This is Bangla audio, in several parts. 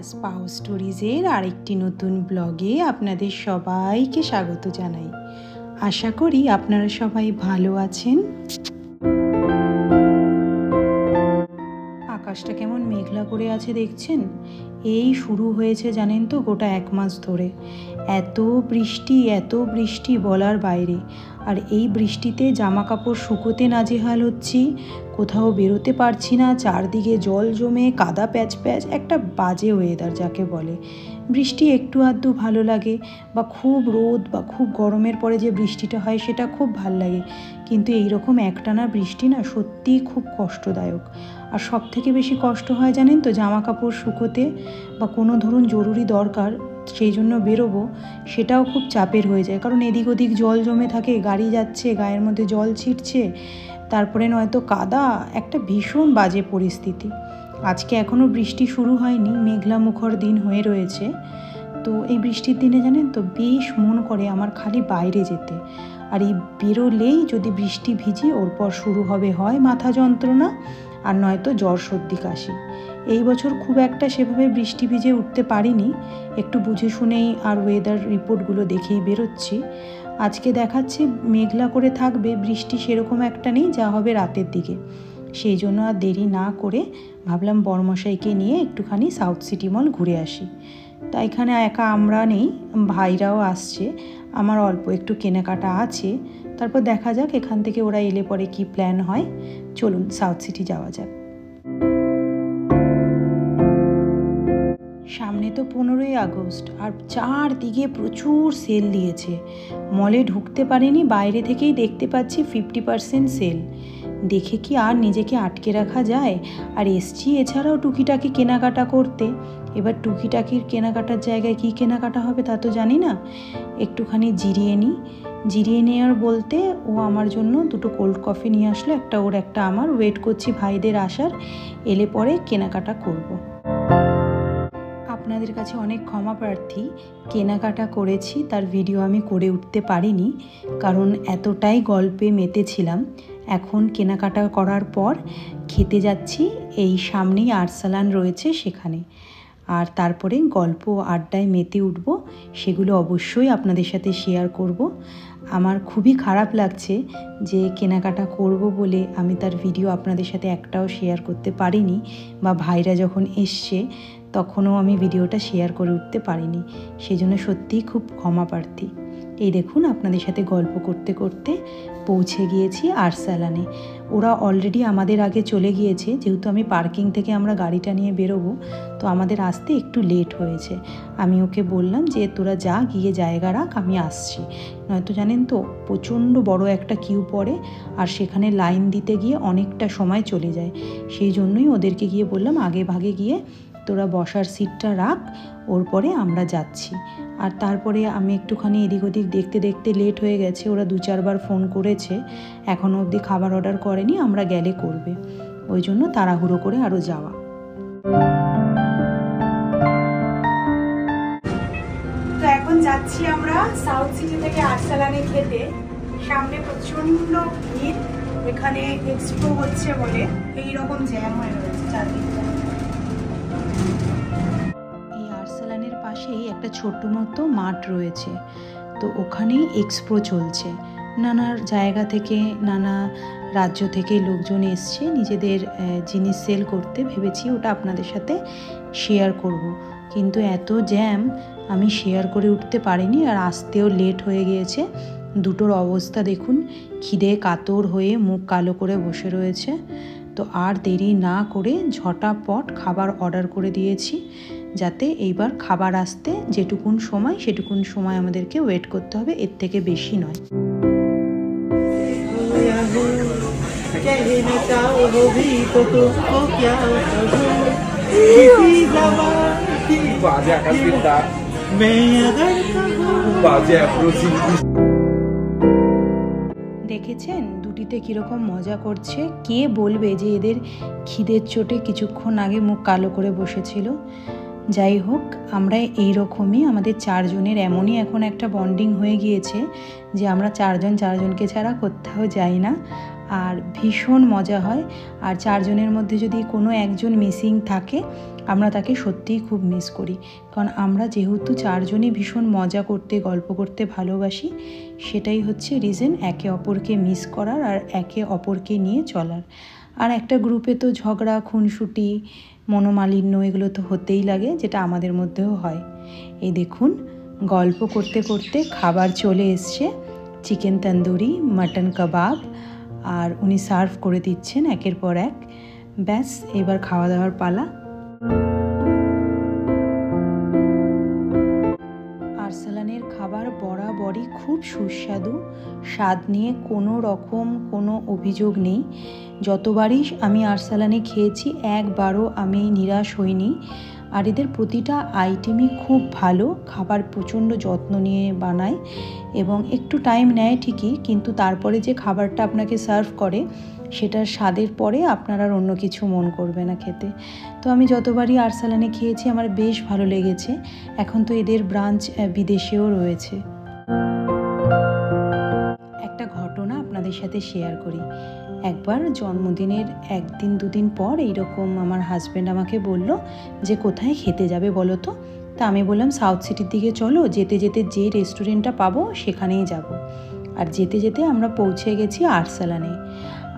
স্পাউ স্টোরিজের আরেকটি নতুন ব্লগে আপনাদের সবাইকে স্বাগত জানাই। আশা করি আপনারা সবাই ভালো আছেন। আকাশটা কেমন মেঘলা করে আছে দেখছেন। এই শুরু হয়েছে জানেন তো গোটা 1 মাস ধরে এত বৃষ্টি বলার বাইরে। আর এই বৃষ্টিতে জামা কাপড় শুকোতে নাজেহাল হচ্ছি, কোথাও বেরোতে পারছি না, চারদিকে জল জমে কাদা প্যাচ প্যাচ, একটা বাজে ওয়েদার যাকে বলে। বৃষ্টি একটু আধটু ভালো লাগে, বা খুব রোদ বা খুব গরমের পরে যে বৃষ্টিটা হয় সেটা খুব ভাল লাগে, কিন্তু এইরকম একটানা বৃষ্টি না সত্যিই খুব কষ্টদায়ক। আর সব থেকে বেশি কষ্ট হয় জানেন তো জামা কাপড় শুকোতে, বা কোনো ধরুন জরুরি দরকার সেই জন্য বেরোবো, সেটাও খুব চাপের হয়ে যায়। কারণ এদিক ওদিক জল জমে থাকে, গাড়ি যাচ্ছে, গায়ের মধ্যে জল ছিটছে, তারপরে নয়তো কাদা, একটা ভীষণ বাজে পরিস্থিতি। আজকে এখনও বৃষ্টি শুরু হয়নি, মেঘলা মুখর দিন হয়ে রয়েছে। তো এই বৃষ্টির দিনে জানেন তো বেশ মন করে আমার খালি বাইরে যেতে। আর এই বেরোলেই যদি বৃষ্টি ভিজি, ওর পর শুরু হবে হয় মাথা যন্ত্রণা, আর নয়তো জ্বর সর্দি কাশি। এই বছর খুব একটা সেভাবে বৃষ্টি ভিজে উঠতে পারিনি, একটু বুঝে শুনেই আর ওয়েদার রিপোর্টগুলো দেখেই বেরোচ্ছি। আজকে দেখাচ্ছে মেঘলা করে থাকবে, বৃষ্টি সেরকম একটা নেই, যা হবে রাতের দিকে। সেই জন্য আর দেরি না করে ভাবলাম বড়মশাইকে নিয়ে একটুখানি সাউথ সিটি মল ঘুরে আসি। তা এখানে একা আমরা নেই, ভাইরাও আসছে, আমার অল্প একটু কেনাকাটা আছে। তারপর দেখা যাক এখান থেকে ওরা এলে পরে কি প্ল্যান হয়। চলুন সাউথ সিটি যাওয়া যাক। সামনে তো 15ই আগস্ট, আর চারদিকে প্রচুর সেল দিয়েছে। মলে ঢুকতে পারিনি, বাইরে থেকেই দেখতে পাচ্ছি 50% সেল। দেখে কি আর নিজেকে আটকে রাখা যায়? আর এসছি এছাড়াও টুকিটাকি কেনাকাটা করতে। এবার টুকিটাকির কেনাকাটার জায়গায় কি কেনাকাটা হবে তা তো জানি না। একটুখানি জিরিয়ে নেওয়ার বলতে ও আমার জন্য 2টো কোল্ড কফি নিয়ে আসলো, একটা ওর একটা আমার। ওয়েট করছি ভাইদের আসার, এলে পরে কেনাকাটা করব। আপনাদের কাছে অনেক ক্ষমা প্রার্থী, কেনাকাটা করেছি তার ভিডিও আমি করে উঠতে পারিনি, কারণ এতটাই গল্পে মেতেছিলাম। এখন কেনাকাটা করার পর খেতে যাচ্ছি, এই সামনেই আরসালান রয়েছে সেখানে। আর তারপরে গল্প আড্ডায় মেতে উঠব, সেগুলো অবশ্যই আপনাদের সাথে শেয়ার করব। আমার খুবই খারাপ লাগছে যে কেনাকাটা করব বলে আমি তার ভিডিও আপনাদের সাথে একটাও শেয়ার করতে পারিনি, বা ভাইরা যখন এসছে তখনও আমি ভিডিওটা শেয়ার করে উঠতে পারিনি। সেই জন্য সত্যিই খুব ক্ষমা প্রার্থী। এই দেখুন আপনাদের সাথে গল্প করতে করতে পৌঁছে গিয়েছি আরসালানে। ওরা অলরেডি আমাদের আগে চলে গিয়েছে, যেহেতু আমি পার্কিং থেকে আমরা গাড়িটা নিয়ে বেরোবো, তো আমাদের আসতে একটু লেট হয়েছে। আমি ওকে বললাম যে তোরা যা, গিয়ে জায়গা রাখ, আমি আসছি। নয়তো জানেন তো প্রচণ্ড বড় একটা কিউ পড়ে, আর সেখানে লাইন দিতে গিয়ে অনেকটা সময় চলে যায়। সেই জন্যই ওদেরকে গিয়ে বললাম আগে ভাগে গিয়ে তোরা বসার সিটটা রাখ, ওর পরে আমরা যাচ্ছি। আর তারপরে আমি একটুখানি এদিক ওদিক দেখতে দেখতে লেট হয়ে গেছে। ওরা 2-4 বার ফোন করেছে, এখনও অবধি খাবার অর্ডার করেনি, আমরা গেলে করবে, ওই জন্য তাড়াহুড়ো করে আরও যাওয়া। তো এখন যাচ্ছি আমরা সাউথ সিটি থেকে আরসালানে খেতে। সামনে প্রচণ্ড ভিড়, এখানে এক্সপো হচ্ছে বলে এইরকম জ্যাম হয়ে রয়েছে চারদিকটা। এই আরসালানের পাশেই একটা ছোট্ট মতো মাঠ রয়েছে, তো ওখানেই এক্সপো চলছে। নানা জায়গা থেকে, নানা রাজ্য থেকে লোকজন এসছে নিজেদের জিনিস সেল করতে। ভেবেছি ওটা আপনাদের সাথে শেয়ার করব, কিন্তু এত জ্যাম আমি শেয়ার করে উঠতে পারিনি, আর আসতেও লেট হয়ে গিয়েছে। দুটোর অবস্থা দেখুন, খিদে কাতর হয়ে মুখ কালো করে বসে রয়েছে। তো আর দেরি না করে ঝটাপট খাবার অর্ডার করে দিয়েছি, যাতে এইবার খাবার আসতে যেটুকুন সময় সেটুকুন সময় আমাদেরকে ওয়েট করতে হবে, এর থেকে বেশি নয়। দেখেছেন দুটিতে কীরকম মজা করছে? কে বলবে যে এদের খিদের চোটে কিছুক্ষণ আগে মুখ কালো করে বসেছিল। যাই হোক, আমরা এইরকমই, আমাদের 4 জনের এমনই এখন একটা বন্ডিং হয়ে গিয়েছে যে আমরা 4 জন 4 জনকে ছাড়া কোথাও যাই না। আর ভীষণ মজা হয়। আর চারজনের মধ্যে যদি কোনো একজন মিসিং থাকে আমরা তাকে সত্যিই খুব মিস করি, কারণ আমরা যেহেতু চারজনই ভীষণ মজা করতে গল্প করতে ভালোবাসি, সেটাই হচ্ছে রিজন একে অপরকে মিস করার আর একে অপরকে নিয়ে চলার। আর একটা গ্রুপে তো ঝগড়া, খুনসুটি, মনোমালিন্য এগুলো তো হতেই লাগে, যেটা আমাদের মধ্যেও হয়। এই দেখুন, গল্প করতে করতে খাবার চলে এসছে, চিকেন তন্দুরি, মাটন কাবাব, আর উনি সার্ভ করে দিচ্ছেন একের পর এক। ব্যাস, এবার খাওয়া দাওয়ার পালা। আরসালানের খাবার বরাবরই খুব সুস্বাদু, স্বাদ নিয়ে কোনো রকম কোনো অভিযোগ নেই। যতবারই আমি আরসালানে খেয়েছি একবারও আমি নিরাশ হইনি। আর এদের প্রতিটা আইটেমই খুব ভালো, খাবার প্রচণ্ড যত্ন নিয়ে বানায় এবং একটু টাইম নেয় ঠিকই, কিন্তু তারপরে যে খাবারটা আপনাকে সার্ভ করে সেটার স্বাদের পরে আপনার আর অন্য কিছু মন করবে না খেতে। তো আমি যতবারই আরসালানে খেয়েছি আমার বেশ ভালো লেগেছে। এখন তো এদের ব্রাঞ্চ বিদেশেও রয়েছে। একটা ঘটনা আপনাদের সাথে শেয়ার করি। একবার জন্মদিনের একদিন দুদিন পর এইরকম আমার হাজব্যান্ড আমাকে বলল যে কোথায় খেতে যাবে বলো তো। তা আমি বললাম সাউথ সিটির দিকে চলো, যেতে যেতে যে রেস্টুরেন্টটা পাবো সেখানেই যাব। আর যেতে যেতে আমরা পৌঁছে গেছি আরসালানে।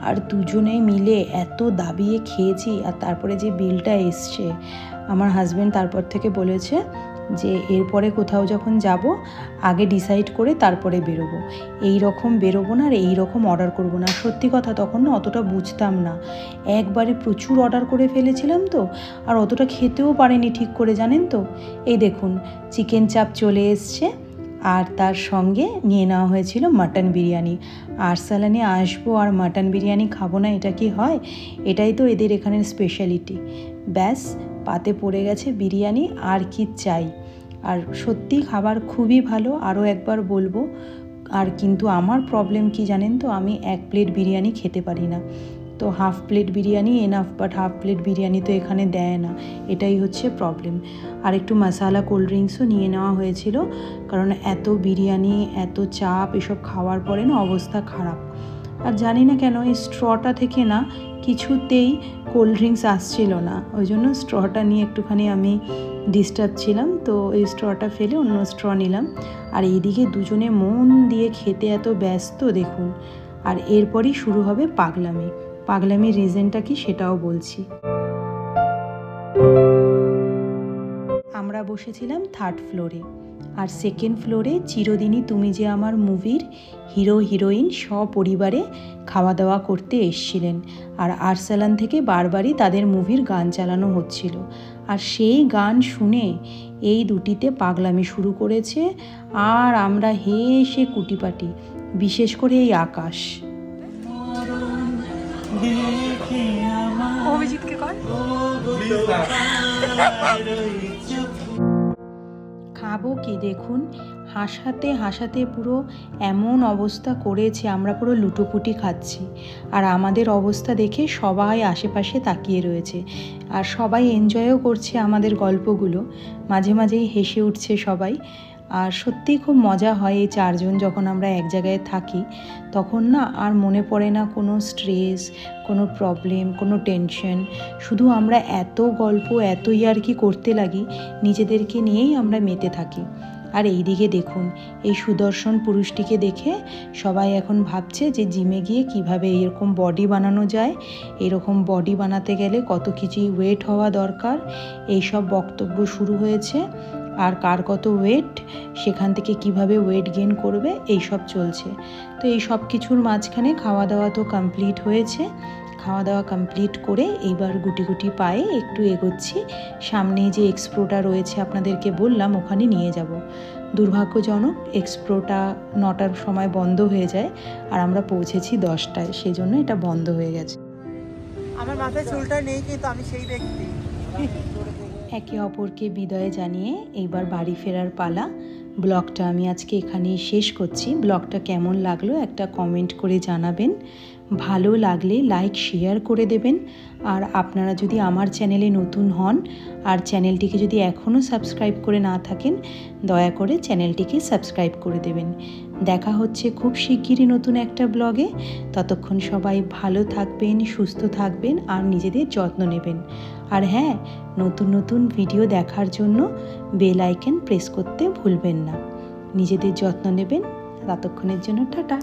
আর দুজনে মিলে এত দাবিয়ে খেয়েছি, আর তারপরে যে বিলটা এসছে, আমার হাজব্যান্ড তারপর থেকে বলেছে যে এরপরে কোথাও যখন যাব আগে ডিসাইড করে তারপরে বেরোবো, এই রকম বেরোবো না আর এই রকম অর্ডার করবো না। সত্যি কথা, তখন না অতটা বুঝতাম না, একবারে প্রচুর অর্ডার করে ফেলেছিলাম তো, আর অতটা খেতেও পারিনি ঠিক করে, জানেন তো। এই দেখুন, চিকেন চাপ চলে এসছে, আর তার সঙ্গে নিয়ে নেওয়া হয়েছিল মাটন বিরিয়ানি। আরসালানে আসবো আর মাটন বিরিয়ানি খাবো না, এটা কি হয়? এটাই তো এদের এখানের স্পেশালিটি। ব্যাস, পাতে পড়ে গেছে বিরিয়ানি, আর কি চাই। আর সত্যি খাবার খুবই ভালো, আরও একবার বলবো। আর কিন্তু আমার প্রবলেম কি জানেন তো, আমি এক প্লেট বিরিয়ানি খেতে পারি না। তো half plate biryani enough, but half plate biryani তো এখানে দেয় না, এটাই হচ্ছে প্রবলেম। আর একটু মশালা কোল্ড ড্রিঙ্কসও নিয়ে নেওয়া হয়েছিল, কারণ এত বিরিয়ানি, এত চাপ এসব খাওয়ার পরে না অবস্থা খারাপ। আর জানি না কেন এই স্ট্রটা থেকে না কিছুতেই কোল্ড ড্রিঙ্কস আসছিল না, ওই জন্য স্ট্রটা নিয়ে একটুখানি আমি ডিস্টার্ব ছিলাম। তো এই স্ট্রটা ফেলে অন্য স্ট্র নিলাম। আর এইদিকে দুজনে মন দিয়ে খেতে এত ব্যস্ত দেখুন। আর এরপরই শুরু হবে পাগলামি। পাগলামির রিজনটা কি সেটাও বলছি। আমরা বসেছিলাম থার্ড ফ্লোরে, আর সেকেন্ড ফ্লোরে চিরদিনই তুমি যে আমার মুভির হিরো হিরোইন সপরিবারে খাওয়া দাওয়া করতে এসছিলেন। আর আরসালান থেকে বারবারই তাদের মুভির গান চালানো হচ্ছিল, আর সেই গান শুনে এই দুটিতে পাগলামি শুরু করেছে। আর আমরা হেসে কুটিপাটি, বিশেষ করে এই আকাশ। অভিজিৎকে কর। খাবো কি দেখুন, হাসাতে হাসাতে পুরো এমন অবস্থা করেছে, আমরা পুরো লুটোপুটি খাচ্ছি। আর আমাদের অবস্থা দেখে সবাই আশেপাশে তাকিয়ে রয়েছে, আর সবাই এনজয়ও করছে আমাদের গল্পগুলো, মাঝে মাঝেই হেসে উঠছে সবাই। আর সত্যিই খুব মজা হয় এই চারজন যখন আমরা এক জায়গায় থাকি, তখন না আর মনে পড়ে না কোনো স্ট্রেস, কোনো প্রবলেম, কোনো টেনশন। শুধু আমরা এত গল্প, এত ইয়ার্কি করতে লাগি, নিজেদেরকে নিয়েই আমরা মেতে থাকি। আর এই দিকে দেখুন, এই সুদর্শন পুরুষটিকে দেখে সবাই এখন ভাবছে যে জিমে গিয়ে কিভাবে এরকম বডি বানানো যায়, এরকম বডি বানাতে গেলে কত কিছুই ওয়েট হওয়া দরকার, এইসব বক্তব্য শুরু হয়েছে। আর কার কত ওয়েট, সেখান থেকে কিভাবে ওয়েট গেইন করবে, এইসব চলছে। তো এই সব কিছুর মাঝখানে খাওয়া দাওয়া তো কমপ্লিট হয়েছে। খাওয়া দাওয়া কমপ্লিট করে এইবার গুটি গুটি পায়ে একটু এগোচ্ছি, সামনেই যে এক্সপ্রোটা রয়েছে আপনাদেরকে বললাম ওখানে নিয়ে যাব। দুর্ভাগ্যজনক এক্সপ্রোটা 9টার সময় বন্ধ হয়ে যায়, আর আমরা পৌঁছেছি 10টায়, সেই জন্য এটা বন্ধ হয়ে গেছে। আমার মাথায় চুলটা নেই, কিন্তু আমি সেই ব্যক্তি। একে অপরকে বিদায় জানিয়ে এইবার বাড়ি ফেরার পালা। ব্লগটা আমি আজকে এখানেই শেষ করছি। ব্লগটা কেমন লাগলো একটা কমেন্ট করে জানাবেন, ভালো লাগলে লাইক শেয়ার করে দেবেন। আর আপনারা যদি আমার চ্যানেলে নতুন হন আর চ্যানেলটিকে যদি এখনও সাবস্ক্রাইব করে না থাকেন, দয়া করে চ্যানেলটিকে সাবস্ক্রাইব করে দেবেন। দেখা হচ্ছে খুব শিগগিরই নতুন একটা ব্লগে। ততক্ষণ সবাই ভালো থাকবেন, সুস্থ থাকবেন আর নিজেদের যত্ন নেবেন। আর হ্যাঁ, নতুন নতুন ভিডিও দেখার জন্য বেল আইকন প্রেস করতে ভুলবেন না। নিজেদের যত্ন নেবেন। ততক্ষণের জন্য টাটা।